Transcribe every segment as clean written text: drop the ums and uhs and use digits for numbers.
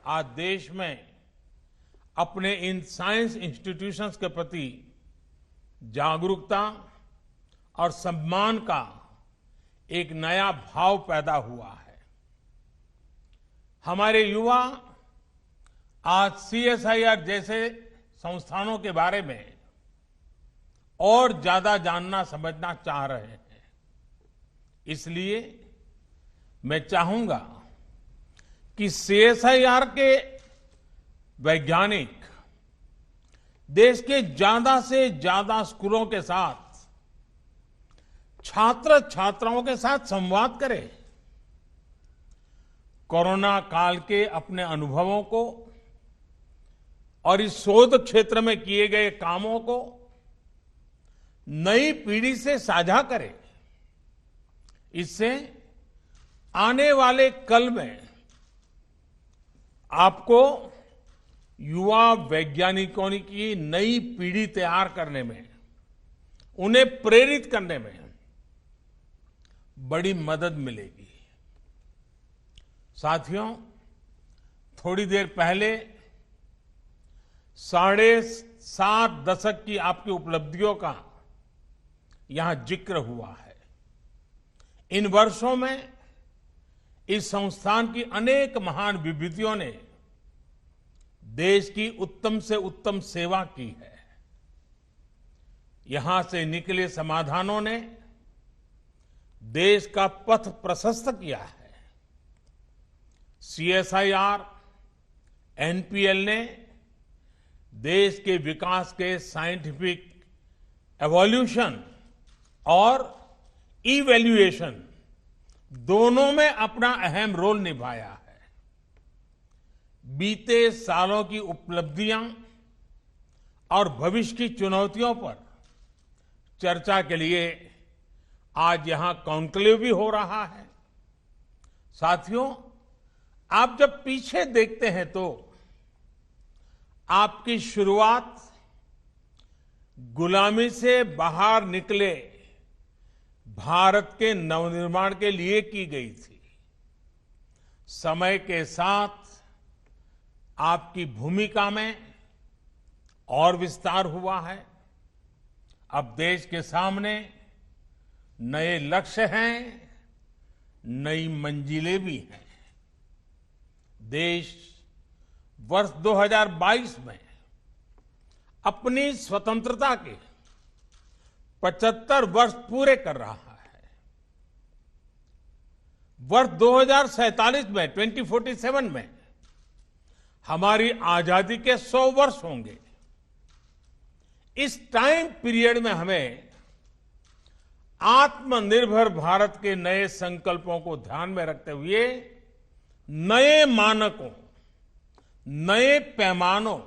आज देश में अपने इन साइंस इंस्टीट्यूशंस के प्रति जागरूकता और सम्मान का एक नया भाव पैदा हुआ है। हमारे युवा आज सीएसआईआर जैसे संस्थानों के बारे में और ज्यादा जानना समझना चाह रहे हैं। इसलिए मैं चाहूंगा कि सीएसआईआर के वैज्ञानिक देश के ज्यादा से ज्यादा स्कूलों के साथ छात्र छात्राओं के साथ संवाद करें, कोरोना काल के अपने अनुभवों को और इस शोध क्षेत्र में किए गए कामों को नई पीढ़ी से साझा करें। इससे आने वाले कल में आपको युवा वैज्ञानिकों की नई पीढ़ी तैयार करने में, उन्हें प्रेरित करने में बड़ी मदद मिलेगी। साथियों, थोड़ी देर पहले 7.5 दशक की आपकी उपलब्धियों का यहां जिक्र हुआ है। इन वर्षों में इस संस्थान की अनेक महान विभूतियों ने देश की उत्तम से उत्तम सेवा की है। यहां से निकले समाधानों ने देश का पथ प्रशस्त किया है। सीएसआईआर, एनपीएल ने देश के विकास के साइंटिफिक एवोल्यूशन और इवैल्यूएशन दोनों में अपना अहम रोल निभाया है। बीते सालों की उपलब्धियां और भविष्य की चुनौतियों पर चर्चा के लिए आज यहां कॉन्क्लेव भी हो रहा है। साथियों, आप जब पीछे देखते हैं तो आपकी शुरुआत गुलामी से बाहर निकले भारत के नवनिर्माण के लिए की गई थी। समय के साथ आपकी भूमिका में और विस्तार हुआ है। अब देश के सामने नए लक्ष्य हैं, नई मंजिलें भी हैं। देश वर्ष 2022 में अपनी स्वतंत्रता के 75 वर्ष पूरे कर रहा है। वर्ष 2047 में 2047 में हमारी आजादी के 100 वर्ष होंगे। इस टाइम पीरियड में हमें आत्मनिर्भर भारत के नए संकल्पों को ध्यान में रखते हुए नए मानकों, नए पैमानों,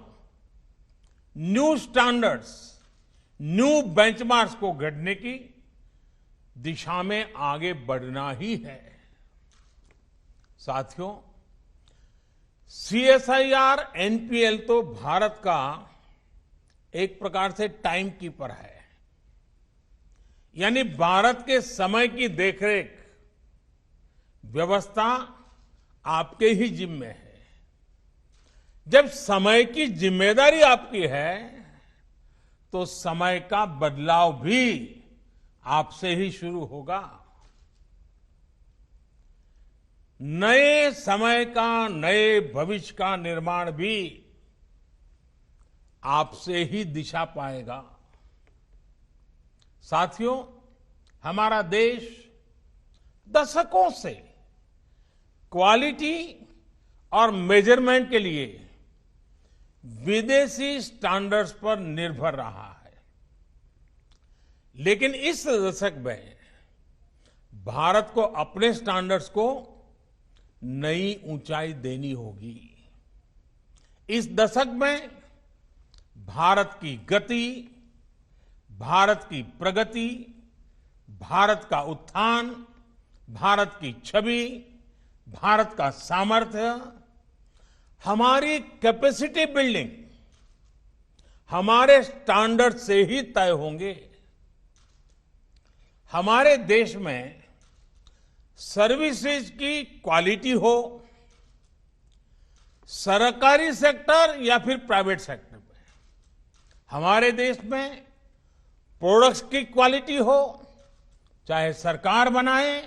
न्यू स्टैंडर्ड्स, न्यू बेंचमार्क्स को गढ़ने की दिशा में आगे बढ़ना ही है। साथियों, सीएसआईआर एनपीएल तो भारत का एक प्रकार से टाइम कीपर है, यानी भारत के समय की देखरेख व्यवस्था आपके ही जिम्मे है। जब समय की जिम्मेदारी आपकी है तो समय का बदलाव भी आपसे ही शुरू होगा। नए समय का, नए भविष्य का निर्माण भी आपसे ही दिशा पाएगा। साथियों, हमारा देश दशकों से क्वालिटी और मेजरमेंट के लिए विदेशी स्टैंडर्ड्स पर निर्भर रहा है, लेकिन इस दशक में भारत को अपने स्टैंडर्ड्स को नई ऊंचाई देनी होगी। इस दशक में भारत की गति, भारत की प्रगति, भारत का उत्थान, भारत की छवि, भारत का सामर्थ्य, हमारी कैपेसिटी बिल्डिंग हमारे स्टैंडर्ड से ही तय होंगे। हमारे देश में सर्विसेज की क्वालिटी हो, सरकारी सेक्टर या फिर प्राइवेट सेक्टर में, हमारे देश में प्रोडक्ट्स की क्वालिटी हो, चाहे सरकार बनाए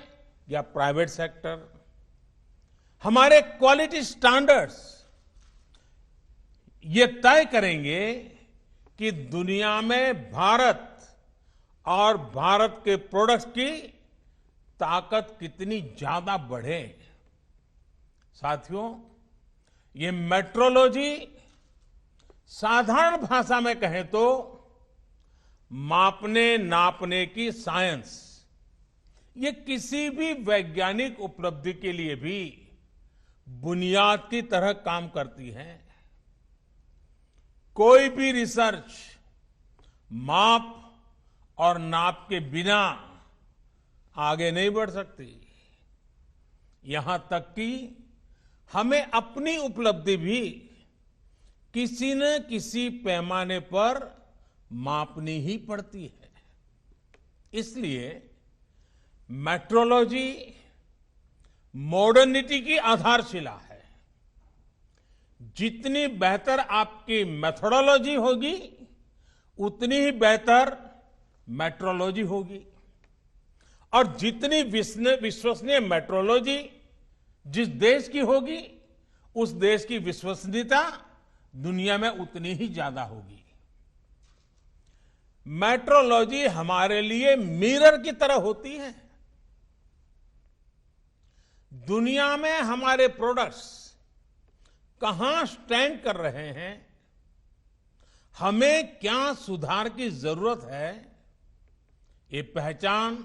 या प्राइवेट सेक्टर, हमारे क्वालिटी स्टैंडर्ड्स ये तय करेंगे कि दुनिया में भारत और भारत के प्रोडक्ट्स की ताकत कितनी ज्यादा बढ़े। साथियों, ये मेट्रोलॉजी साधारण भाषा में कहें तो मापने नापने की साइंस, ये किसी भी वैज्ञानिक उपलब्धि के लिए भी बुनियाद की तरह काम करती है। कोई भी रिसर्च माप और नाप के बिना आगे नहीं बढ़ सकती। यहां तक कि हमें अपनी उपलब्धि भी किसी न किसी पैमाने पर मापनी ही पड़ती है। इसलिए मेट्रोलॉजी मॉडर्निटी की आधारशिला है। जितनी बेहतर आपकी मेथोडोलॉजी होगी, उतनी ही बेहतर मेट्रोलॉजी होगी। और जितनी विश्वसनीय मेट्रोलॉजी जिस देश की होगी, उस देश की विश्वसनीयता दुनिया में उतनी ही ज्यादा होगी। मेट्रोलॉजी हमारे लिए मिरर की तरह होती है। दुनिया में हमारे प्रोडक्ट्स कहां स्टैंड कर रहे हैं, हमें क्या सुधार की जरूरत है, ये पहचान,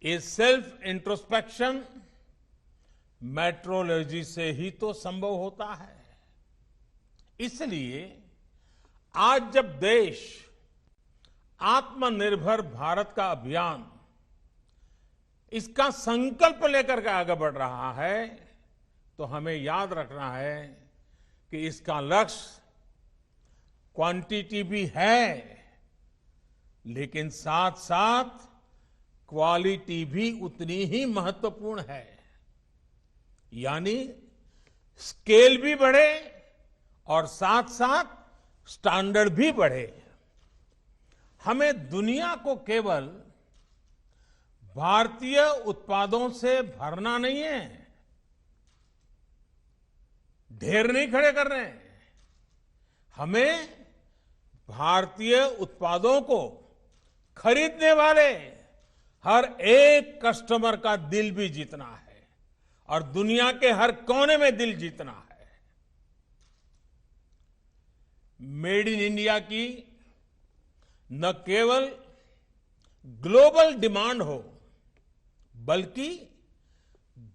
ये सेल्फ इंट्रोस्पेक्शन मेट्रोलॉजी से ही तो संभव होता है। इसलिए आज जब देश आत्मनिर्भर भारत का अभियान, इसका संकल्प लेकर के आगे बढ़ रहा है, तो हमें याद रखना है कि इसका लक्ष्य क्वांटिटी भी है, लेकिन साथ साथ क्वालिटी भी उतनी ही महत्वपूर्ण है। यानी स्केल भी बढ़े और साथ साथ स्टैंडर्ड भी बढ़े। हमें दुनिया को केवल भारतीय उत्पादों से भरना नहीं है, ढेर नहीं खड़े कर रहे हैं। हमें भारतीय उत्पादों को खरीदने वाले हर एक कस्टमर का दिल भी जीतना है और दुनिया के हर कोने में दिल जीतना है। मेड इन इंडिया की न केवल ग्लोबल डिमांड हो, बल्कि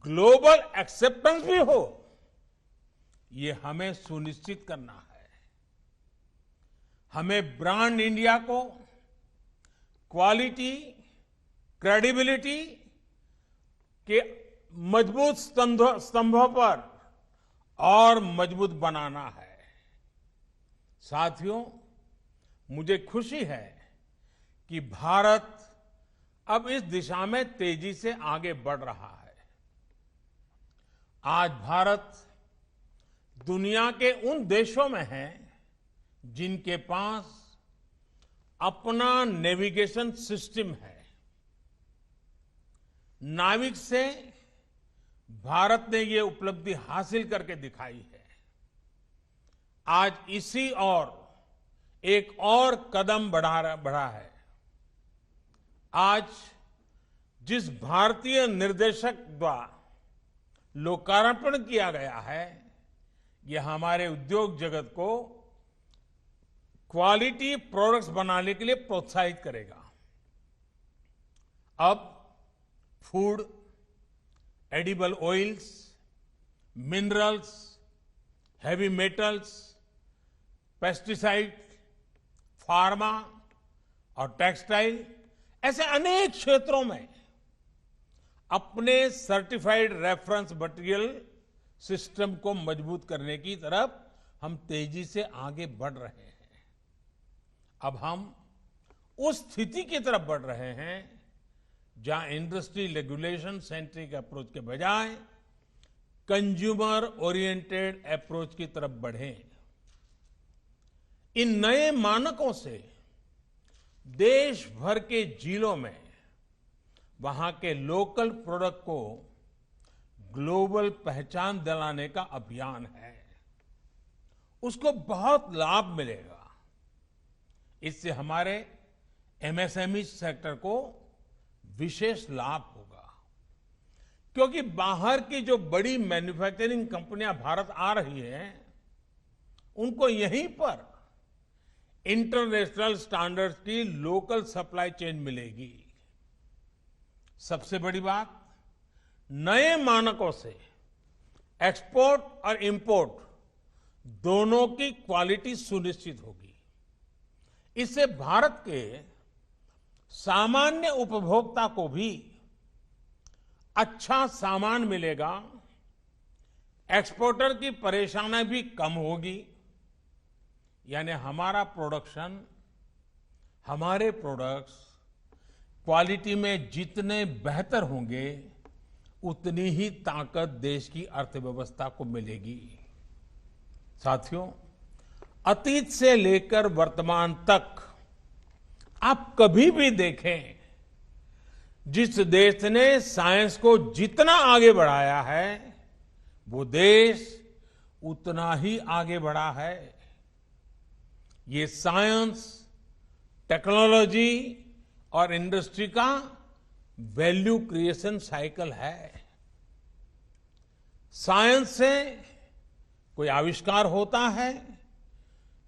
ग्लोबल एक्सेप्टेंस भी हो, ये हमें सुनिश्चित करना है। हमें ब्रांड इंडिया को क्वालिटी, क्रेडिबिलिटी के मजबूत स्तंभों पर और मजबूत बनाना है। साथियों, मुझे खुशी है कि भारत अब इस दिशा में तेजी से आगे बढ़ रहा है। आज भारत दुनिया के उन देशों में है जिनके पास अपना नेविगेशन सिस्टम है। नाविक से भारत ने ये उपलब्धि हासिल करके दिखाई है। आज इसी और एक और कदम बढ़ा है। आज जिस भारतीय निर्देशक द्वारा लोकार्पण किया गया है, यह हमारे उद्योग जगत को क्वालिटी प्रोडक्ट्स बनाने के लिए प्रोत्साहित करेगा। अब food, edible oils, minerals, heavy metals, pesticide, pharma और टेक्सटाइल, ऐसे अनेक क्षेत्रों में अपने सर्टिफाइड रेफरेंस मटेरियल सिस्टम को मजबूत करने की तरफ हम तेजी से आगे बढ़ रहे हैं। अब हम उस स्थिति की तरफ बढ़ रहे हैं जहां इंडस्ट्री रेगुलेशन सेंट्रिक अप्रोच के बजाय कंज्यूमर ओरिएंटेड अप्रोच की तरफ बढ़ें। इन नए मानकों से देश भर के जिलों में वहां के लोकल प्रोडक्ट को ग्लोबल पहचान दिलाने का अभियान है। उसको बहुत लाभ मिलेगा। इससे हमारे एमएसएमई सेक्टर को विशेष लाभ होगा, क्योंकि बाहर की जो बड़ी मैन्युफैक्चरिंग कंपनियां भारत आ रही हैं, उनको यहीं पर इंटरनेशनल स्टैंडर्ड्स की लोकल सप्लाई चेन मिलेगी। सबसे बड़ी बात, नए मानकों से एक्सपोर्ट और इंपोर्ट दोनों की क्वालिटी सुनिश्चित होगी। इससे भारत के सामान्य उपभोक्ता को भी अच्छा सामान मिलेगा, एक्सपोर्टर की परेशानी भी कम होगी। यानी हमारा प्रोडक्शन, हमारे प्रोडक्ट्स क्वालिटी में जितने बेहतर होंगे, उतनी ही ताकत देश की अर्थव्यवस्था को मिलेगी। साथियों, अतीत से लेकर वर्तमान तक आप कभी भी देखें, जिस देश ने साइंस को जितना आगे बढ़ाया है, वो देश उतना ही आगे बढ़ा है। ये साइंस, टेक्नोलॉजी और इंडस्ट्री का वैल्यू क्रिएशन साइकिल है। साइंस से कोई आविष्कार होता है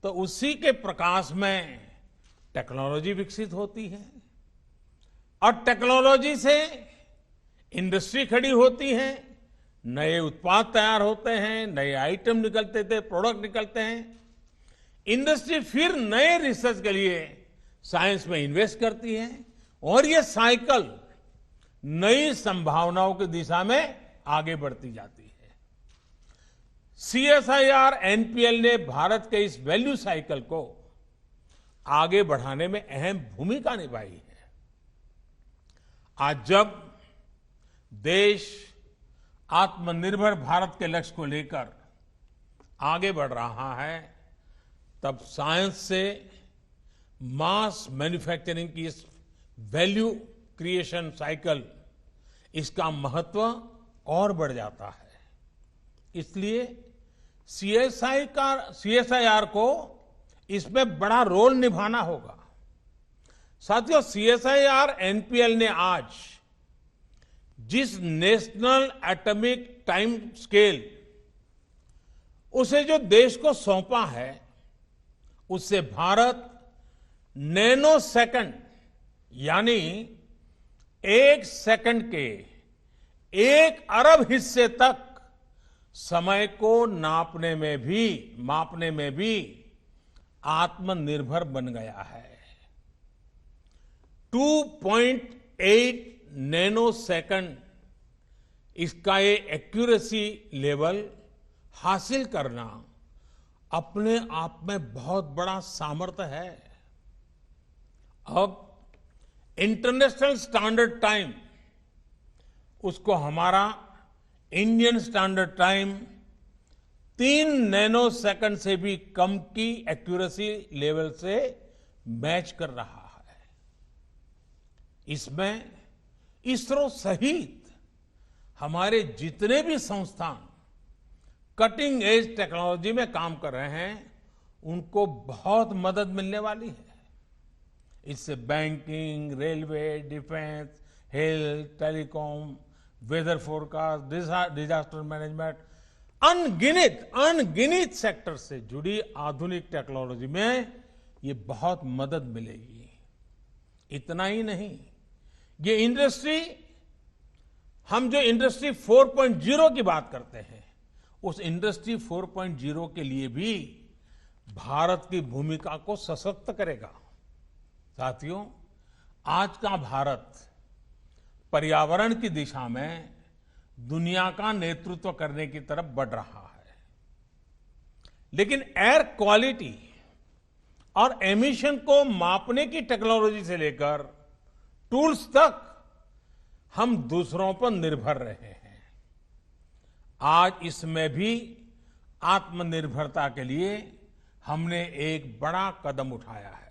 तो उसी के प्रकाश में टेक्नोलॉजी विकसित होती है, और टेक्नोलॉजी से इंडस्ट्री खड़ी होती है, नए उत्पाद तैयार होते हैं, नए आइटम निकलते थे, प्रोडक्ट निकलते हैं। इंडस्ट्री फिर नए रिसर्च के लिए साइंस में इन्वेस्ट करती है, और ये साइकिल नई संभावनाओं की दिशा में आगे बढ़ती जाती है। सीएसआईआर एनपीएल ने भारत के इस वैल्यू साइकिल को आगे बढ़ाने में अहम भूमिका निभाई है। आज जब देश आत्मनिर्भर भारत के लक्ष्य को लेकर आगे बढ़ रहा है, तब साइंस से मास मैन्युफैक्चरिंग की इस वैल्यू क्रिएशन साइकिल, इसका महत्व और बढ़ जाता है। इसलिए सीएसआईआर को इसमें बड़ा रोल निभाना होगा। साथियों, सीएसआईआर एनपीएल ने आज जिस नेशनल एटॉमिक टाइम स्केल उसे जो देश को सौंपा है, उससे भारत नैनो सेकंड यानी 1 सेकंड के 1 अरब हिस्से तक समय को मापने में भी आत्मनिर्भर बन गया है। 2.8 नैनो सेकंड इसका ये एक्यूरेसी लेवल हासिल करना अपने आप में बहुत बड़ा सामर्थ्य है। अब इंटरनेशनल स्टैंडर्ड टाइम, उसको हमारा Indian standard time 3 nano second से भी कम की एक्यूरेसी लेवल से मैच कर रहा है। इसमें इसरो सहित हमारे जितने भी संस्थान कटिंग एज टेक्नोलॉजी में काम कर रहे हैं, उनको बहुत मदद मिलने वाली है। इससे banking, railway, defence, health, telecom, weather forecast, disaster management, अनगिनत सेक्टर से जुड़ी आधुनिक टेक्नोलॉजी में ये बहुत मदद मिलेगी। इतना ही नहीं, ये इंडस्ट्री, हम जो इंडस्ट्री 4.0 की बात करते हैं, उस इंडस्ट्री 4.0 के लिए भी भारत की भूमिका को सशक्त करेगा। साथियों, आज का भारत पर्यावरण की दिशा में दुनिया का नेतृत्व करने की तरफ बढ़ रहा है, लेकिन एयर क्वालिटी और एमिशन को मापने की टेक्नोलॉजी से लेकर टूल्स तक हम दूसरों पर निर्भर रहे हैं। आज इसमें भी आत्मनिर्भरता के लिए हमने एक बड़ा कदम उठाया है।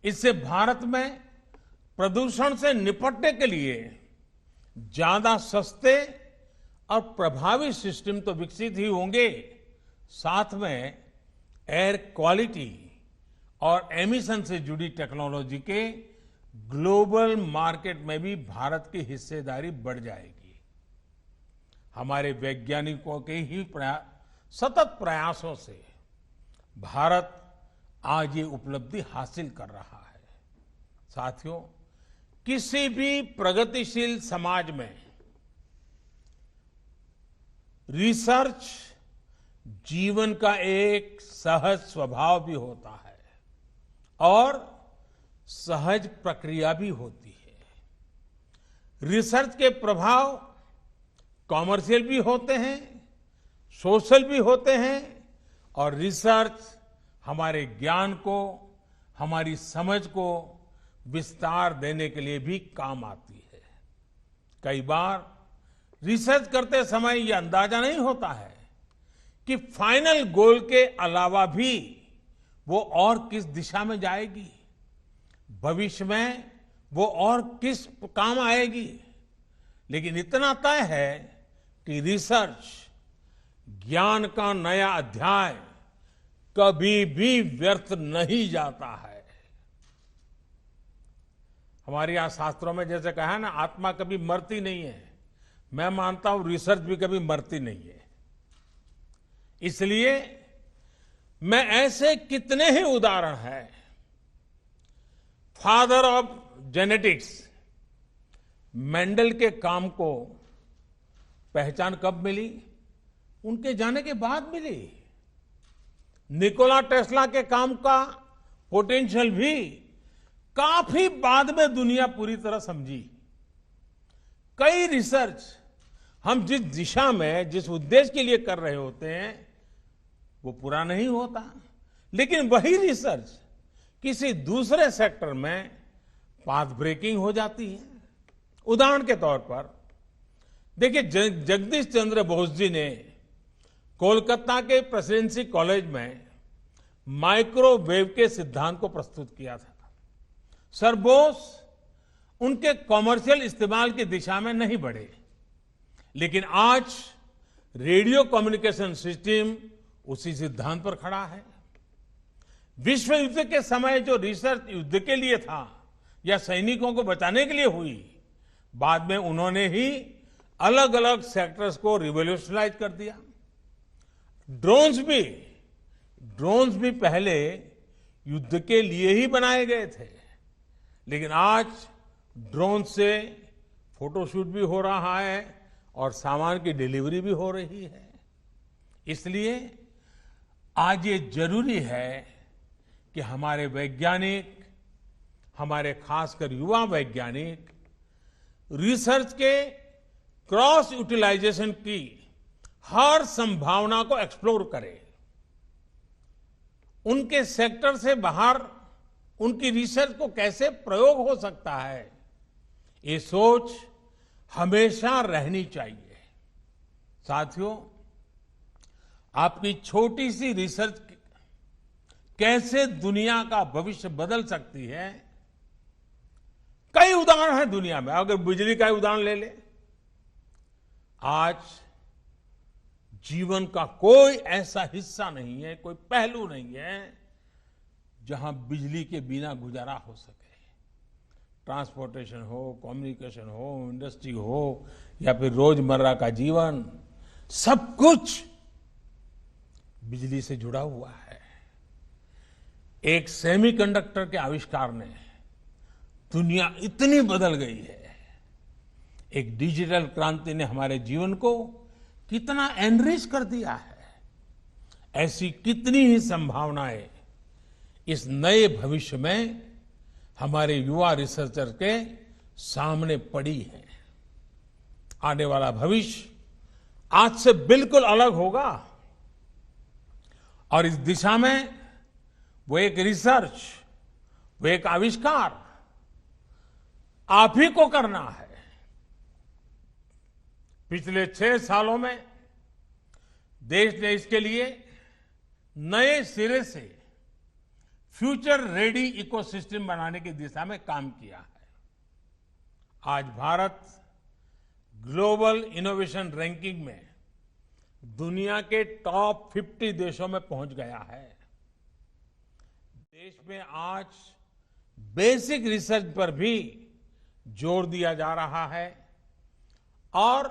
इससे भारत में प्रदूषण से निपटने के लिए ज्यादा सस्ते और प्रभावी सिस्टम तो विकसित ही होंगे, साथ में एयर क्वालिटी और एमिशन से जुड़ी टेक्नोलॉजी के ग्लोबल मार्केट में भी भारत की हिस्सेदारी बढ़ जाएगी। हमारे वैज्ञानिकों के ही सतत प्रयासों से भारत आज ये उपलब्धि हासिल कर रहा है। साथियों, किसी भी प्रगतिशील समाज में रिसर्च जीवन का एक सहज स्वभाव भी होता है और सहज प्रक्रिया भी होती है। रिसर्च के प्रभाव कॉमर्शियल भी होते हैं, सोशल भी होते हैं और रिसर्च हमारे ज्ञान को, हमारी समझ को विस्तार देने के लिए भी काम आती है। कई बार रिसर्च करते समय यह अंदाजा नहीं होता है कि फाइनल गोल के अलावा भी वो और किस दिशा में जाएगी, भविष्य में वो और किस काम आएगी। लेकिन इतना तय है कि रिसर्च ज्ञान का नया अध्याय कभी भी व्यर्थ नहीं जाता है। हमारे यहां शास्त्रों में जैसे कहा है ना, आत्मा कभी मरती नहीं है। मैं मानता हूं रिसर्च भी कभी मरती नहीं है। इसलिए मैं ऐसे कितने ही उदाहरण हैं, फादर ऑफ जेनेटिक्स मेंडल के काम को पहचान कब मिली? उनके जाने के बाद मिली। निकोला टेस्ला के काम का पोटेंशियल भी काफी बाद में दुनिया पूरी तरह समझी। कई रिसर्च हम जिस दिशा में, जिस उद्देश्य के लिए कर रहे होते हैं वो पूरा नहीं होता, लेकिन वही रिसर्च किसी दूसरे सेक्टर में पाथ ब्रेकिंग हो जाती है। उदाहरण के तौर पर देखिए, जगदीश चंद्र बोस जी ने कोलकाता के प्रेसिडेंसी कॉलेज में माइक्रोवेव के सिद्धांत को प्रस्तुत किया था। सर बोस उनके कॉमर्शियल इस्तेमाल की दिशा में नहीं बढ़े, लेकिन आज रेडियो कम्युनिकेशन सिस्टम उसी सिद्धांत पर खड़ा है। विश्व युद्ध के समय जो रिसर्च युद्ध के लिए था या सैनिकों को बचाने के लिए हुई, बाद में उन्होंने ही अलग अलग सेक्टर्स को रिवोल्यूशनाइज कर दिया। ड्रोन्स भी पहले युद्ध के लिए ही बनाए गए थे, लेकिन आज ड्रोन से फोटोशूट भी हो रहा है और सामान की डिलीवरी भी हो रही है। इसलिए आज ये जरूरी है कि हमारे वैज्ञानिक, हमारे खासकर युवा वैज्ञानिक रिसर्च के क्रॉस यूटिलाइजेशन की हर संभावना को एक्सप्लोर करें। उनके सेक्टर से बाहर उनकी रिसर्च को कैसे प्रयोग हो सकता है, ये सोच हमेशा रहनी चाहिए। साथियों, आपकी छोटी सी रिसर्च कैसे दुनिया का भविष्य बदल सकती है, कई उदाहरण हैं दुनिया में। अगर बिजली का उदाहरण ले ले, आज जीवन का कोई ऐसा हिस्सा नहीं है, कोई पहलू नहीं है जहां बिजली के बिना गुजारा हो सके। ट्रांसपोर्टेशन हो, कम्युनिकेशन हो, इंडस्ट्री हो या फिर रोजमर्रा का जीवन, सब कुछ बिजली से जुड़ा हुआ है। एक सेमीकंडक्टर के आविष्कार ने दुनिया इतनी बदल गई है। एक डिजिटल क्रांति ने हमारे जीवन को कितना एनरिच कर दिया है। ऐसी कितनी ही संभावनाएं इस नए भविष्य में हमारे युवा रिसर्चर के सामने पड़ी है। आने वाला भविष्य आज से बिल्कुल अलग होगा और इस दिशा में वो एक रिसर्च, वो एक आविष्कार आप ही को करना है। पिछले 6 सालों में देश ने इसके लिए नए सिरे से फ्यूचर रेडी इकोसिस्टम बनाने की दिशा में काम किया है। आज भारत ग्लोबल इनोवेशन रैंकिंग में दुनिया के टॉप 50 देशों में पहुंच गया है। देश में आज बेसिक रिसर्च पर भी जोर दिया जा रहा है और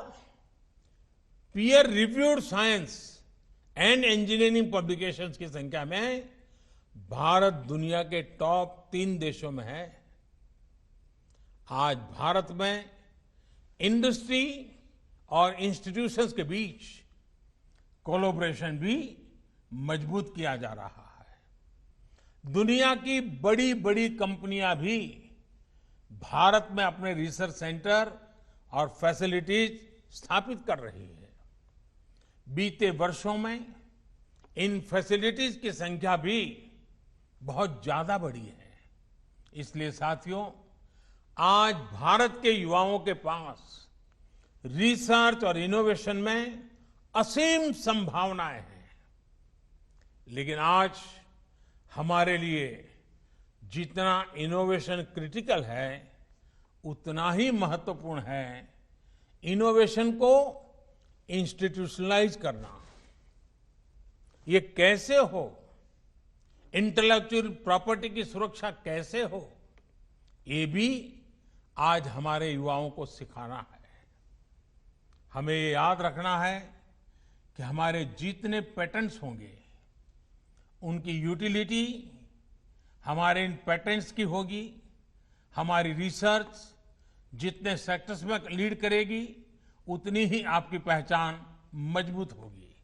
peer reviewed science and engineering publications की संख्या में भारत दुनिया के टॉप 3 देशों में है। आज भारत में इंडस्ट्री और इंस्टीट्यूशंस के बीच कोलैबोरेशन भी मजबूत किया जा रहा है। दुनिया की बड़ी बड़ी कंपनियां भी भारत में अपने रिसर्च सेंटर और फैसिलिटीज स्थापित कर रही है। बीते वर्षों में इन फैसिलिटीज की संख्या भी बहुत ज्यादा बढ़ी है। इसलिए साथियों, आज भारत के युवाओं के पास रिसर्च और इनोवेशन में असीम संभावनाएं हैं। लेकिन आज हमारे लिए जितना इनोवेशन क्रिटिकल है, उतना ही महत्वपूर्ण है इनोवेशन को इंस्टीट्यूशनलाइज करना। ये कैसे हो, इंटेलेक्चुअल प्रॉपर्टी की सुरक्षा कैसे हो, ये भी आज हमारे युवाओं को सिखाना है। हमें ये याद रखना है कि हमारे जितने पेटेंट्स होंगे उनकी यूटिलिटी हमारे इन पेटेंट्स की होगी। हमारी रिसर्च जितने सेक्टर्स में लीड करेगी उतनी ही आपकी पहचान मजबूत होगी,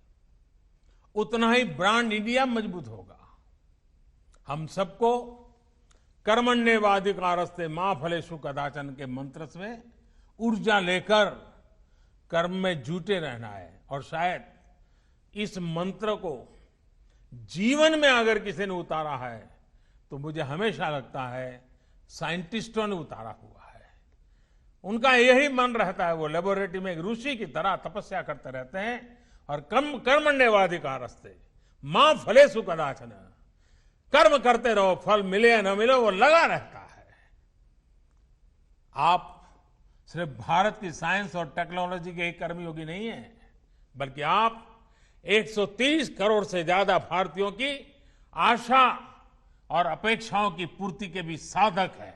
उतना ही ब्रांड इंडिया मजबूत होगा। हम सबको कर्मण्येवाधिकारस्ते मां फलेषु कदाचन के मंत्र से ऊर्जा लेकर कर्म में जुटे रहना है। और शायद इस मंत्र को जीवन में अगर किसी ने उतारा है तो मुझे हमेशा लगता है साइंटिस्टों ने उतारा हुआ है। उनका यही मन रहता है, वो लेबोरेटरी में एक ऋषि की तरह तपस्या करते रहते हैं और कर्मण्येवाधिकारस्ते मां फलेषु कदाचन, कर्म करते रहो, फल मिले या न मिले वो लगा रहता है। आप सिर्फ भारत की साइंस और टेक्नोलॉजी के एक कर्मयोगी नहीं है, बल्कि आप 130 करोड़ से ज्यादा भारतीयों की आशा और अपेक्षाओं की पूर्ति के भी साधक है।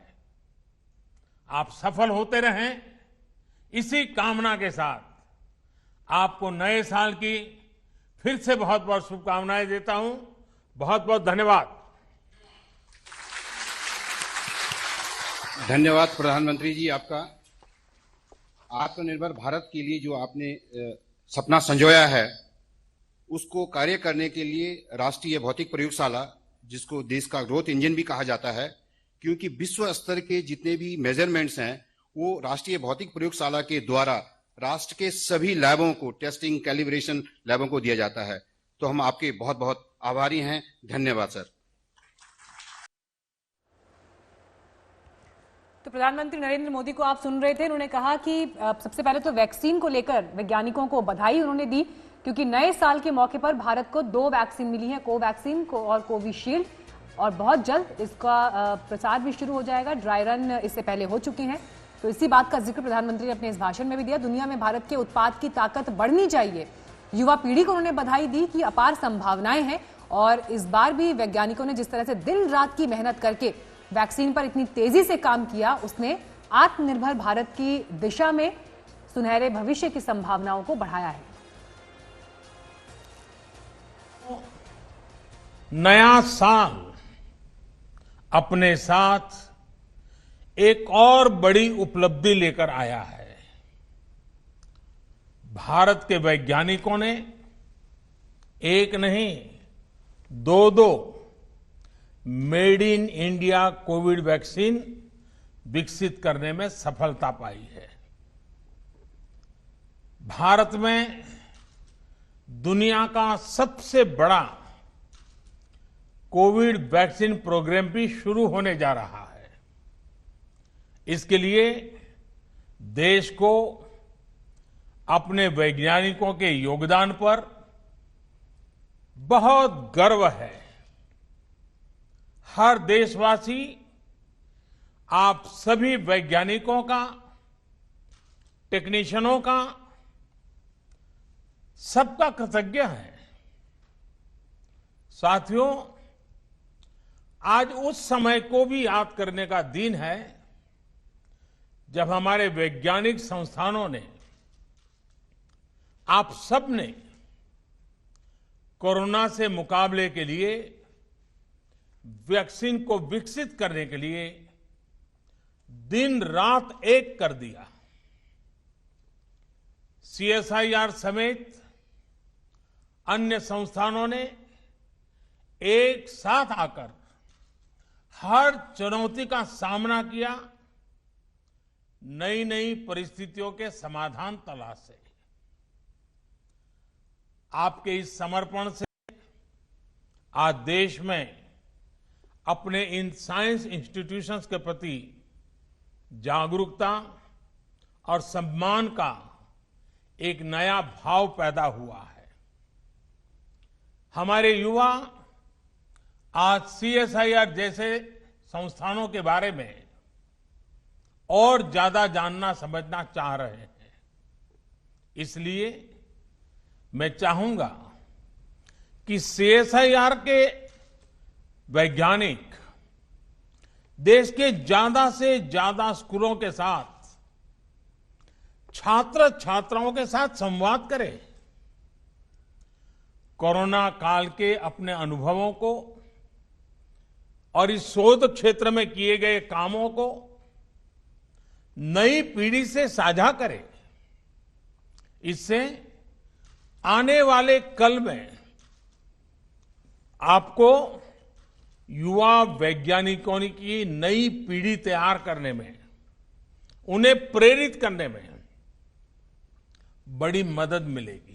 आप सफल होते रहें, इसी कामना के साथ आपको नए साल की फिर से बहुत बहुत शुभकामनाएं देता हूं। बहुत बहुत धन्यवाद। धन्यवाद प्रधानमंत्री जी आपका। आत्मनिर्भर भारत के लिए जो आपने सपना संजोया है, उसको कार्य करने के लिए राष्ट्रीय भौतिक प्रयोगशाला, जिसको देश का ग्रोथ इंजन भी कहा जाता है, क्योंकि विश्व स्तर के जितने भी मेजरमेंट्स हैं वो राष्ट्रीय भौतिक प्रयोगशाला के द्वारा राष्ट्र के सभी लैबों को, टेस्टिंग कैलिब्रेशन लैबों को दिया जाता है। तो हम आपके बहुत बहुत आभारी हैं। धन्यवाद सर। तो प्रधानमंत्री नरेंद्र मोदी को आप सुन रहे थे। उन्होंने कहा कि सबसे पहले तो वैक्सीन को लेकर वैज्ञानिकों को बधाई उन्होंने दी, क्योंकि नए साल के मौके पर भारत को 2 वैक्सीन मिली हैं, कोवैक्सीन को और कोविशील्ड, और बहुत जल्द इसका प्रसार भी शुरू हो जाएगा। ड्राई रन इससे पहले हो चुके हैं। तो इसी बात का जिक्र प्रधानमंत्री ने अपने इस भाषण में भी दिया। दुनिया में भारत के उत्पाद की ताकत बढ़नी चाहिए। युवा पीढ़ी को उन्होंने बधाई दी कि अपार संभावनाएं हैं, और इस बार भी वैज्ञानिकों ने जिस तरह से दिन रात की मेहनत करके वैक्सीन पर इतनी तेजी से काम किया, उसने आत्मनिर्भर भारत की दिशा में सुनहरे भविष्य की संभावनाओं को बढ़ाया है। नया साल अपने साथ एक और बड़ी उपलब्धि लेकर आया है। भारत के वैज्ञानिकों ने एक नहीं 2 made in India Covid vaccine विकसित करने में सफलता पाई है। भारत में दुनिया का सबसे बड़ा कोविड वैक्सीन प्रोग्राम भी शुरू होने जा रहा है। इसके लिए देश को अपने वैज्ञानिकों के योगदान पर बहुत गर्व है। हर देशवासी आप सभी वैज्ञानिकों का, टेक्नीशियनों का, सबका कृतज्ञ है। साथियों, आज उस समय को भी याद करने का दिन है जब हमारे वैज्ञानिक संस्थानों ने, आप सब ने कोरोना से मुकाबले के लिए वैक्सीन को विकसित करने के लिए दिन रात एक कर दिया। सीएसआईआर समेत अन्य संस्थानों ने एक साथ आकर हर चुनौती का सामना किया, नई नई परिस्थितियों के समाधान तलाशे। आपके इस समर्पण से आज देश में अपने इन साइंस इंस्टीट्यूशंस के प्रति जागरूकता और सम्मान का एक नया भाव पैदा हुआ है। हमारे युवा आज सीएसआईआर जैसे संस्थानों के बारे में और ज्यादा जानना समझना चाह रहे हैं। इसलिए मैं चाहूंगा कि सीएसआईआर के वैज्ञानिक देश के ज्यादा से ज्यादा स्कूलों के साथ, छात्र छात्राओं के साथ संवाद करें। कोरोना काल के अपने अनुभवों को और इस शोध क्षेत्र में किए गए कामों को नई पीढ़ी से साझा करें। इससे आने वाले कल में आपको युवा वैज्ञानिकों की नई पीढ़ी तैयार करने में, उन्हें प्रेरित करने में बड़ी मदद मिलेगी।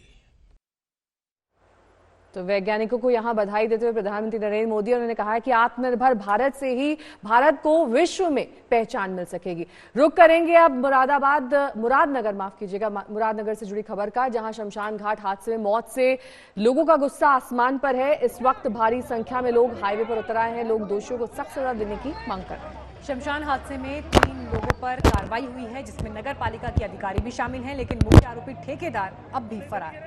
तो वैज्ञानिकों को यहां बधाई देते हुए प्रधानमंत्री नरेंद्र मोदी, उन्होंने कहा है कि आत्मनिर्भर भारत से ही भारत को विश्व में पहचान मिल सकेगी। रुक करेंगे अब मुरादनगर से जुड़ी खबर का, जहां शमशान घाट हादसे में मौत से लोगों का गुस्सा आसमान पर है। इस वक्त भारी संख्या में लोग हाईवे पर उतर आए हैं। लोग दोषियों को सख्त सजा देने की मांग कर रहे हैं। शमशान हादसे में 3 लोगों पर कार्रवाई हुई है, जिसमें नगर पालिका के अधिकारी भी शामिल हैं, लेकिन मुख्य आरोपी ठेकेदार अब भी फरार है।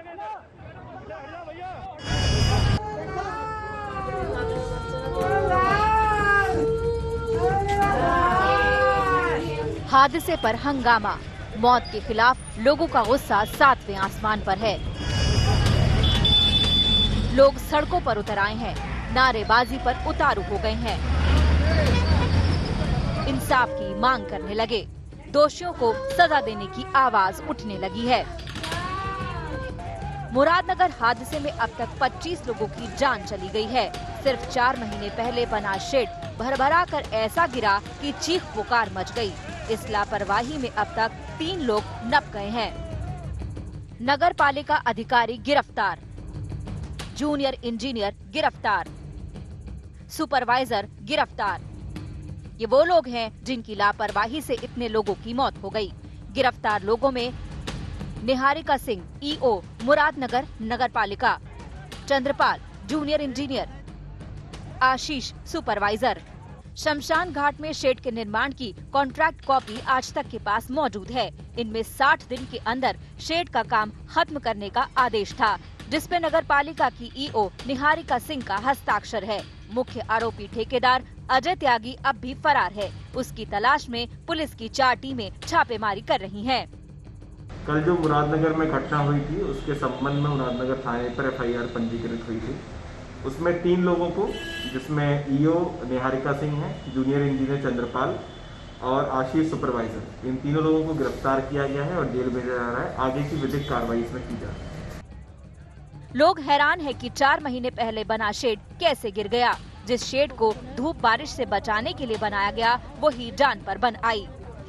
हादसे पर हंगामा, मौत के खिलाफ लोगों का गुस्सा 7वें आसमान पर है। लोग सड़कों पर उतर आए हैं, नारेबाजी पर उतारू हो गए हैं, इंसाफ की मांग करने लगे, दोषियों को सजा देने की आवाज उठने लगी है। मुरादनगर हादसे में अब तक 25 लोगों की जान चली गई है। सिर्फ 4 महीने पहले बना शेड भरभरा कर ऐसा गिरा कि चीख पुकार मच गई। इस लापरवाही में अब तक 3 लोग नप गए हैं। नगर पालिका अधिकारी गिरफ्तार, जूनियर इंजीनियर गिरफ्तार, सुपरवाइजर गिरफ्तार। ये वो लोग हैं जिनकी लापरवाही से इतने लोगों की मौत हो गई। गिरफ्तार लोगों में निहारिका सिंह, ईओ मुरादनगर नगर पालिका, चंद्रपाल जूनियर इंजीनियर, आशीष सुपरवाइजर। शमशान घाट में शेड के निर्माण की कॉन्ट्रैक्ट कॉपी आज तक के पास मौजूद है। इनमें 60 दिन के अंदर शेड का काम खत्म करने का आदेश था, जिसपे नगर पालिका की ईओ निहारिका सिंह का हस्ताक्षर है। मुख्य आरोपी ठेकेदार अजय त्यागी अब भी फरार है। उसकी तलाश में पुलिस की 4 टीमें छापेमारी कर रही हैं। कल जो मुरादनगर में घटना हुई थी, उसके संबंध में मुरादनगर थाने पर एफआईआर पंजीकृत हुई थी। उसमें 3 लोगों को, जिसमें ईओ निहारिका सिंह है, जूनियर इंजीनियर चंद्रपाल और आशीष सुपरवाइजर, इन तीनों लोगों को गिरफ्तार किया गया है और जेल भेजा जा रहा है। आगे की विधिक कार्रवाई इसमें की जा रही है। लोग हैरान है कि 4 महीने पहले बना शेड कैसे गिर गया। जिस शेड को धूप बारिश से बचाने के लिए बनाया गया, वही जान पर बन आई।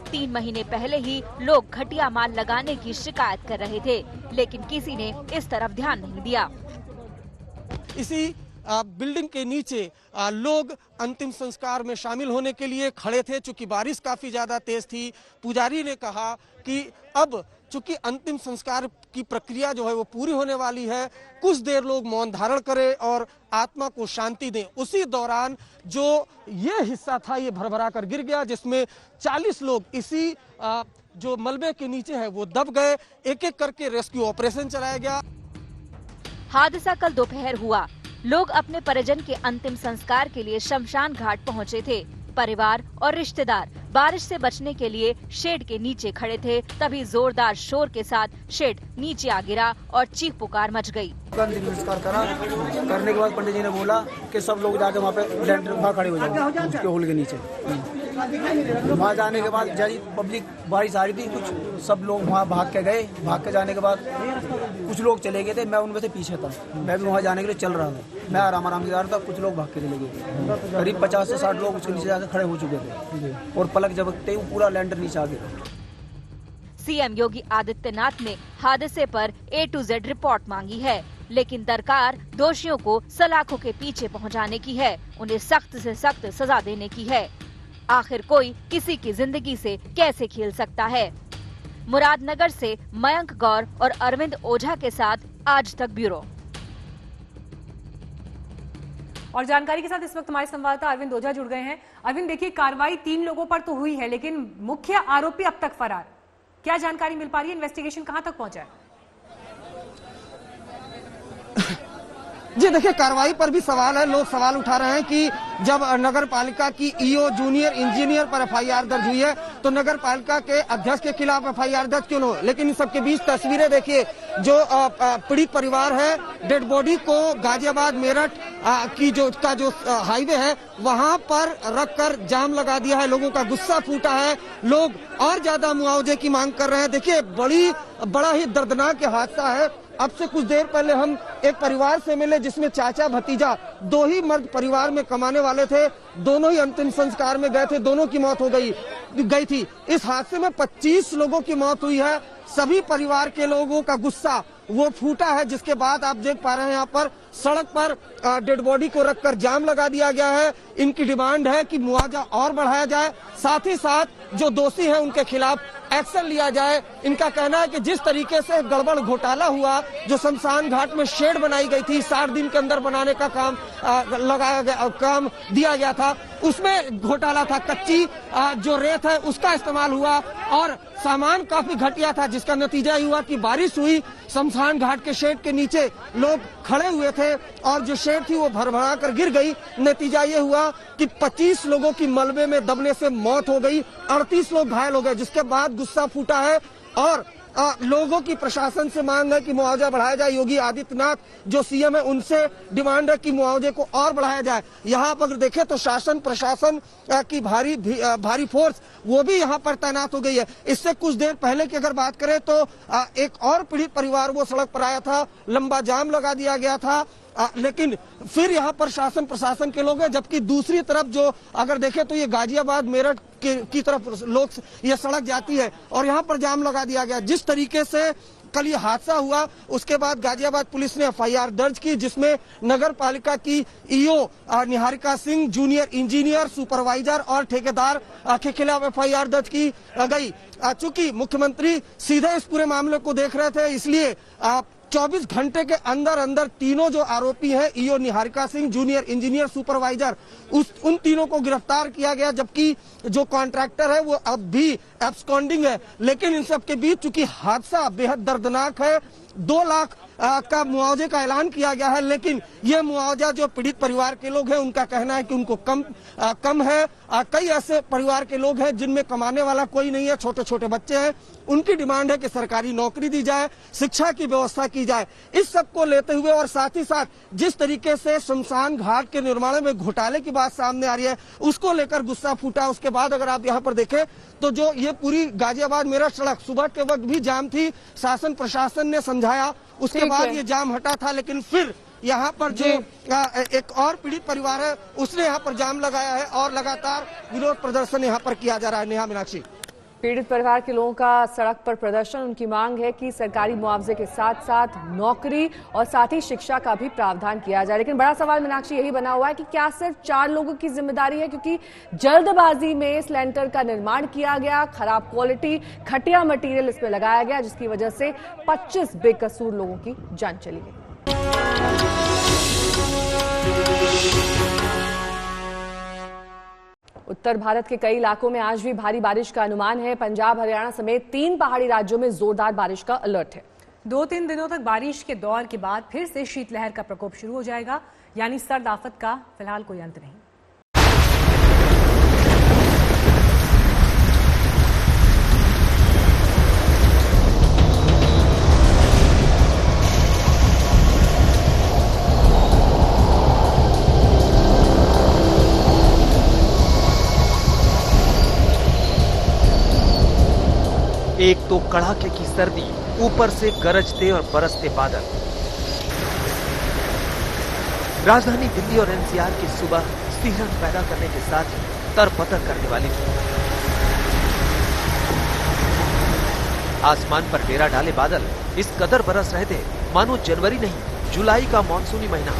3 महीने पहले ही लोग घटिया माल लगाने की शिकायत कर रहे थे, लेकिन किसी ने इस तरफ ध्यान नहीं दिया। इसी बिल्डिंग के नीचे लोग अंतिम संस्कार में शामिल होने के लिए खड़े थे। चूंकि बारिश काफी ज्यादा तेज थी, पुजारी ने कहा कि अब चूंकि अंतिम संस्कार की प्रक्रिया जो है वो पूरी होने वाली है, कुछ देर लोग मौन धारण करें और आत्मा को शांति दें। उसी दौरान जो ये हिस्सा था ये भरभरा कर गिर गया, जिसमें 40 लोग इसी जो मलबे के नीचे है वो दब गए। एक एक करके रेस्क्यू ऑपरेशन चलाया गया। हादसा कल दोपहर हुआ। लोग अपने परिजन के अंतिम संस्कार के लिए शमशान घाट पहुंचे थे। परिवार और रिश्तेदार बारिश से बचने के लिए शेड के नीचे खड़े थे, तभी जोरदार शोर के साथ शेड नीचे आ गिरा और चीख पुकार मच गई। अंतिम संस्कार करने के बाद पंडित जी ने बोला कि सब लोग जाके वहाँ पे लैंटर वहाँ खड़े हो जाओ उसके होल के नीचे। वहाँ जाने के बाद जैसी पब्लिक बारिश आ रही थी, कुछ सब लोग वहाँ भाग के गए। भाग के जाने के बाद कुछ लोग चले गए थे, मैं उनमें से पीछे था। मैं भी वहाँ जाने के लिए चल रहा था, मैं आराम से जा रहा था, कुछ लोग भाग के चले गए। करीब 50 से 60 लोग उसके नीचे जाकर खड़े हो चुके थे और पलक झपकते ही पूरा लैंटर नीचे आ गया। सीएम योगी आदित्यनाथ ने हादसे पर A to Z रिपोर्ट मांगी है, लेकिन दरकार दोषियों को सलाखों के पीछे पहुंचाने की है, उन्हें सख्त से सख्त सजा देने की है। आखिर कोई किसी की जिंदगी से कैसे खेल सकता है। मुरादनगर से मयंक गौर और अरविंद ओझा के साथ आज तक ब्यूरो। और जानकारी के साथ इस वक्त हमारे संवाददाता अरविंद ओझा जुड़ गए हैं। अरविंद, देखिए, कार्रवाई 3 लोगों पर तो हुई है, लेकिन मुख्य आरोपी अब तक फरार। क्या जानकारी मिल पा रही है? इन्वेस्टिगेशन कहां तक पहुंचा है? जी देखिए, कार्रवाई पर भी सवाल है। लोग सवाल उठा रहे हैं कि जब नगर पालिका की ईओ जूनियर इंजीनियर पर एफआईआर दर्ज हुई है तो नगर पालिका के अध्यक्ष के खिलाफ एफआईआर दर्ज क्यों न हो। लेकिन इन सबके बीच तस्वीरें देखिए, जो पीड़ित परिवार है, डेड बॉडी को गाजियाबाद मेरठ की जो हाईवे है वहां पर रखकर जाम लगा दिया है। लोगों का गुस्सा फूटा है, लोग और ज्यादा मुआवजे की मांग कर रहे हैं। देखिए, बड़ा ही दर्दनाक हादसा है। अब से कुछ देर पहले हम एक परिवार से मिले जिसमें चाचा भतीजा 2 ही मर्द परिवार में कमाने वाले थे। दोनों ही अंतिम संस्कार में गए थे, दोनों की मौत हो गई थी। इस हादसे में 25 लोगों की मौत हुई है। सभी परिवार के लोगों का गुस्सा वो फूटा है, जिसके बाद आप देख पा रहे हैं यहाँ पर सड़क पर डेड बॉडी को रखकर जाम लगा दिया गया है। इनकी डिमांड है कि मुआवजा और बढ़ाया जाए, साथ ही साथ जो दोषी हैं उनके खिलाफ एक्शन लिया जाए। इनका कहना है कि जिस तरीके से गड़बड़ घोटाला हुआ, जो शमशान घाट में शेड बनाई गई थी, 60 दिन के अंदर बनाने का काम दिया गया था, उसमें घोटाला था। कच्ची जो रेत है उसका इस्तेमाल हुआ और सामान काफी घटिया था, जिसका नतीजा हुआ कि बारिश हुई, शमशान घाट के शेड के नीचे लोग खड़े हुए थे और जो शेड थी वो भरभरा कर गिर गई। नतीजा ये हुआ कि 25 लोगों की मलबे में दबने से मौत हो गई, 38 लोग घायल हो गए, जिसके बाद गुस्सा फूटा है और लोगों की प्रशासन से मांग है कि मुआवजा बढ़ाया जाए। योगी आदित्यनाथ जो सीएम है उनसे डिमांड है कि मुआवजे को और बढ़ाया जाए। यहाँ पर अगर देखें तो शासन प्रशासन की भारी फोर्स वो भी यहाँ पर तैनात हो गई है। इससे कुछ देर पहले की अगर बात करें तो एक और पीड़ित परिवार वो सड़क पर आया था, लंबा जाम लगा दिया गया था, लेकिन फिर यहाँ पर शासन प्रशासन के लोग हैं। जबकि दूसरी तरफ जो अगर देखें तो ये गाजियाबाद मेरठ की तरफ लोग ये सड़क जाती है और यहाँ पर जाम लगा दिया गया। जिस तरीके से कल ये हादसा हुआ उसके बाद गाजियाबाद पुलिस ने एफआईआर दर्ज की, जिसमें नगर पालिका की EO Niharika Singh, junior engineer, supervisor और ठेकेदार के खिलाफ एफआईआर दर्ज की गई। चूंकि मुख्यमंत्री सीधे इस पूरे मामले को देख रहे थे, इसलिए 24 घंटे के अंदर तीनों जो आरोपी हैं, EO Niharika Singh, junior engineer, supervisor, उन तीनों को गिरफ्तार किया गया। जबकि जो कॉन्ट्रैक्टर है वो अब भी एब्सकॉन्डिंग है। लेकिन इन सब के बीच चूंकि हादसा बेहद दर्दनाक है, 2 लाख का मुआवजे का ऐलान किया गया है, लेकिन ये मुआवजा जो पीड़ित परिवार के लोग हैं उनका कहना है कि उनको कम है। कई ऐसे परिवार के लोग हैं जिनमें कमाने वाला कोई नहीं है, छोटे छोटे बच्चे हैं, उनकी डिमांड है कि सरकारी नौकरी दी जाए, शिक्षा की व्यवस्था की जाए। इस सब को लेते हुए और साथ ही साथ जिस तरीके से शमशान घाट के निर्माण में घोटाले की बात सामने आ रही है उसको लेकर गुस्सा फूटा। उसके बाद अगर आप यहाँ पर देखें तो जो ये पूरी गाजियाबाद मेरठ सड़क सुबह के वक्त भी जाम थी, शासन प्रशासन ने समझाया, उसके बाद ये जाम हटा था, लेकिन फिर यहाँ पर जो एक और पीड़ित परिवार है उसने यहाँ पर जाम लगाया है और लगातार विरोध प्रदर्शन यहाँ पर किया जा रहा है। नेहा मीनाक्षी। पीड़ित परिवार के लोगों का सड़क पर प्रदर्शन। उनकी मांग है कि सरकारी मुआवजे के साथ साथ नौकरी और साथ ही शिक्षा का भी प्रावधान किया जाए। लेकिन बड़ा सवाल मीनाक्षी यही बना हुआ है कि क्या सिर्फ 4 लोगों की जिम्मेदारी है, क्योंकि जल्दबाजी में इस लेंटर का निर्माण किया गया, खराब क्वालिटी घटिया मटेरियल इसमें लगाया गया, जिसकी वजह से 25 बेकसूर लोगों की जान चली गई। उत्तर भारत के कई इलाकों में आज भी भारी बारिश का अनुमान है। पंजाब, हरियाणा समेत 3 पहाड़ी राज्यों में जोरदार बारिश का अलर्ट है। 2-3 दिनों तक बारिश के दौर के बाद फिर से शीतलहर का प्रकोप शुरू हो जाएगा, यानी सर्द आफत का फिलहाल कोई अंत नहीं। एक तो कड़ाके की सर्दी, ऊपर से गरजते और बरसते बादल। राजधानी दिल्ली और एनसीआर की सुबह सिहरन पैदा करने के साथ ही तरबतर करने वाली थी। आसमान पर डेरा डाले बादल इस कदर बरस रहे थे मानो जनवरी नहीं, जुलाई का मानसूनी महीना।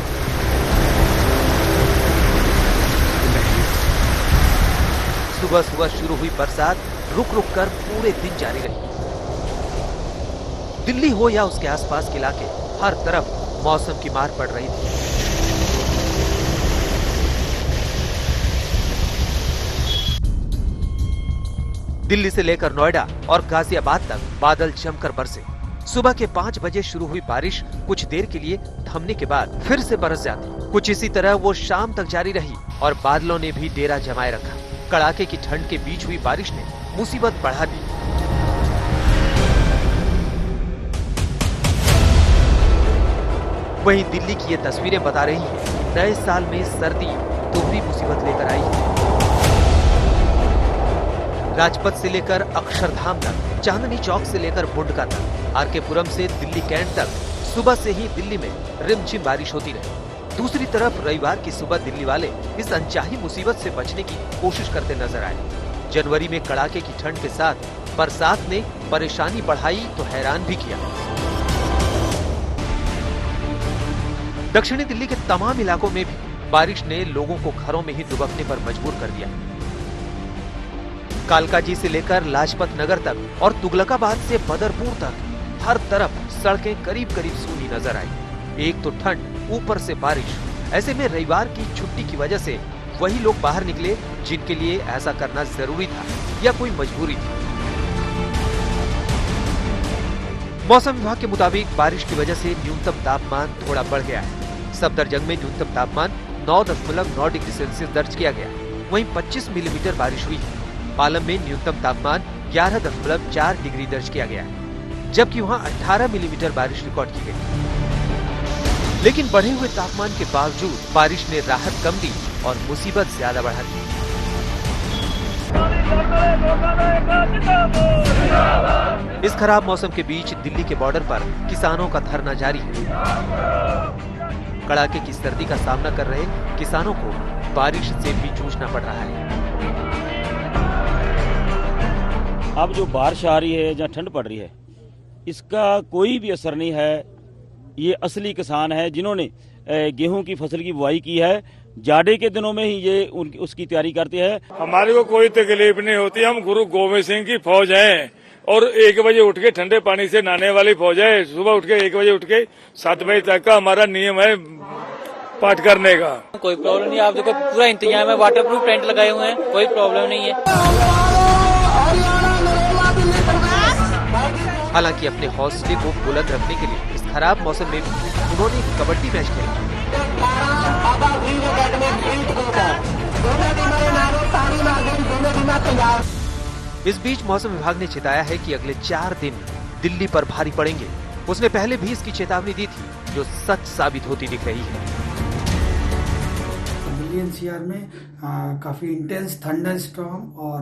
सुबह सुबह शुरू हुई बरसात रुक रुक कर पूरे दिन जारी रही। दिल्ली हो या उसके आसपास के इलाके, हर तरफ मौसम की मार पड़ रही थी। दिल्ली से लेकर नोएडा और गाजियाबाद तक बादल जमकर बरसे। सुबह के 5 बजे शुरू हुई बारिश कुछ देर के लिए थमने के बाद फिर से बरस जाती। कुछ इसी तरह वो शाम तक जारी रही और बादलों ने भी डेरा जमाए रखा। कड़ाके की ठंड के बीच हुई बारिश ने मुसीबत बढ़ा दी। वहीं दिल्ली की ये तस्वीरें बता रही हैं, नए साल में सर्दी दोहरी मुसीबत लेकर आई है। राजपथ से लेकर अक्षरधाम तक, चांदनी चौक से लेकर बुंडका तक, आरकेपुरम से दिल्ली कैंट तक सुबह से ही दिल्ली में रिमझिम बारिश होती रही। दूसरी तरफ रविवार की सुबह दिल्ली वाले इस अनचाही मुसीबत से बचने की कोशिश करते नजर आए। जनवरी में कड़ाके की ठंड के साथ बरसात ने परेशानी बढ़ाई तो हैरान भी किया। दक्षिणी दिल्ली के तमाम इलाकों में भी बारिश ने लोगों को घरों में ही दुबकने पर मजबूर कर दिया। कालकाजी से लेकर लाजपत नगर तक और तुगलकाबाद से बदरपुर तक हर तरफ सड़कें करीब करीब सूनी नजर आई। एक तो ठंड, ऊपर से बारिश। ऐसे में रविवार की छुट्टी की वजह से वही लोग बाहर निकले जिनके लिए ऐसा करना जरूरी था या कोई मजबूरी थी। मौसम विभाग के मुताबिक बारिश की वजह से न्यूनतम तापमान थोड़ा बढ़ गया है। सफदरजंग में न्यूनतम तापमान 9.9 डिग्री सेल्सियस दर्ज किया गया। वहीं 25 मिलीमीटर बारिश हुई है। पालम में न्यूनतम तापमान 11.4 डिग्री दर्ज किया गया है, जबकि वहां 18 मिलीमीटर बारिश रिकॉर्ड की गई। लेकिन बढ़े हुए तापमान के बावजूद बारिश ने राहत कम दी और मुसीबत ज्यादा बढ़ा दी। इस खराब मौसम के बीच दिल्ली के बॉर्डर पर किसानों का धरना जारी है। कड़ाके की सर्दी का सामना कर रहे किसानों को बारिश से भी जूझना पड़ रहा है। अब जो बारिश आ रही है, जहाँ ठंड पड़ रही है, इसका कोई भी असर नहीं है। ये असली किसान है जिन्होंने गेहूं की फसल की बुआई की है। जाड़े के दिनों में ही ये उसकी तैयारी करते हैं। हमारे को कोई तकलीफ नहीं होती। हम गुरु गोविंद सिंह की फौज हैं और 1 बजे उठ के ठंडे पानी से नहाने वाली फौज है। सुबह उठ के 1 बजे उठ के 7 बजे तक का हमारा नियम है पाठ करने का। कोई प्रॉब्लम नहीं। आप देखो पूरा इंतजाम है, वाटर प्रूफ टेंट लगाए हुए हैं, कोई प्रॉब्लम नहीं है। हालांकि अपने हौसले को बुलंद रखने के लिए इस खराब मौसम में उन्होंने कबड्डी मैच खेला। इस बीच मौसम विभाग ने चेताया है कि अगले 4 दिन दिल्ली पर भारी पड़ेंगे। उसने पहले भी इसकी चेतावनी दी थी, जो सच साबित होती दिख रही है। दिल्ली एनसीआर में काफ़ी इंटेंस थंडर स्टॉर्म और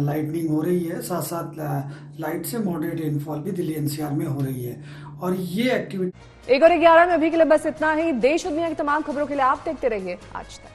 लाइटनिंग हो रही है। साथ साथ लाइट से मॉडरेट रेनफॉल भी दिल्ली एनसीआर में हो रही है। और ये एक्टिविटी 1 और 11 में अभी के लिए बस इतना ही। देश और दुनिया की तमाम खबरों के लिए आप देखते रहिए आज तक।